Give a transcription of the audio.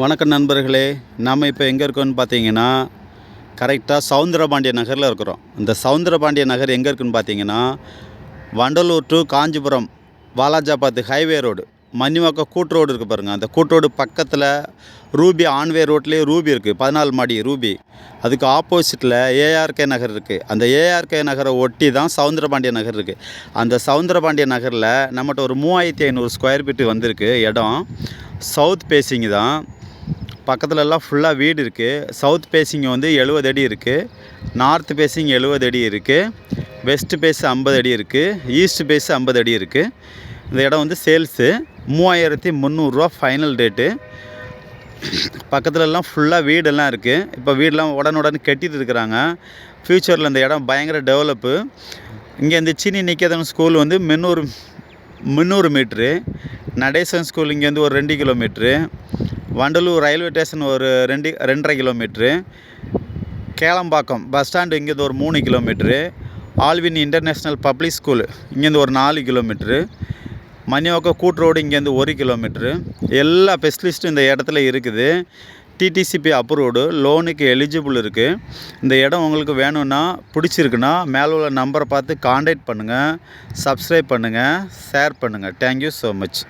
வணக்கம் நண்பர்களே. நாம் இப்போ எங்கே இருக்கோம்னு பார்த்தீங்கன்னா, கரெக்டாக சவுந்தரபாண்டிய நகரில் இருக்கிறோம். இந்த சவுந்தரபாண்டிய நகர் எங்கே இருக்குதுன்னு பார்த்தீங்கன்னா, Vandalur to Kanchipuram Walajabad highway road, Manivakkam கூட்டு ரோடு இருக்குது பாருங்கள். அந்த கூட்டு ரோடு பக்கத்தில் ரூபி ஆன்வே ரோட்லேயே ரூபி இருக்குது, 14 மாடி ரூபி. அதுக்கு ஆப்போசிட்டில் ஏஆர்கே நகர் இருக்குது. அந்த ஏஆர்கே நகரை ஒட்டி தான் சவுந்தரபாண்டிய நகர் இருக்குது. அந்த சவுந்தரபாண்டிய நகரில் நம்மகிட்ட ஒரு 3500 ஸ்கொயர் ஃபீட்டு வந்திருக்கு இடம். சவுத் பேசிங் தான். பக்கத்துலலாம் ஃபுல்லாக வீடு இருக்குது. சவுத் பேசிங் வந்து 70 அடி இருக்குது. நார்த் பேசிங் 70 அடி இருக்குது. வெஸ்ட் பேஸ் 50 அடி இருக்குது. ஈஸ்ட் பேஸ் 50 அடி இருக்குது. இந்த இடம் வந்து சேல்ஸு 3300 ரூபா ஃபைனல் ரேட்டு. பக்கத்துலலாம் ஃபுல்லாக வீடெல்லாம் இருக்குது. இப்போ வீடெலாம் உடனுடன் கட்டிட்டு இருக்கிறாங்க. ஃப்யூச்சரில் இந்த இடம் பயங்கர டெவலப்பு. இங்கேருந்து சீனி நிகேதன் ஸ்கூல் வந்து 300 மீட்ரு. நடேசன் ஸ்கூல் இங்கேருந்து ஒரு 2 கிலோமீட்ரு. வண்டலூர் ரயில்வே ஸ்டேஷன் ஒரு 2.5 கிலோமீட்ரு. கேளம்பாக்கம் பஸ் ஸ்டாண்டு இங்கேருந்து ஒரு 3 kilometre. Alvin international public school இங்கேருந்து ஒரு 4 கிலோமீட்ரு. மணிவாக்கம் கூட்டு ரோடு இங்கேருந்து 1 கிலோமீட்ரு. எல்லா ஸ்பெஷலிஸ்ட்டும் இந்த இடத்துல இருக்குது. டிடிசிபி அப்ரூவ்டு, லோனுக்கு எலிஜிபிள் இருக்குது. இந்த இடம் உங்களுக்கு வேணும்னா, பிடிச்சிருக்குன்னா மேலே உள்ள நம்பரை பார்த்து காண்டாக்ட் பண்ணுங்கள். சப்ஸ்கிரைப் பண்ணுங்கள், ஷேர் பண்ணுங்கள். Thank you so much.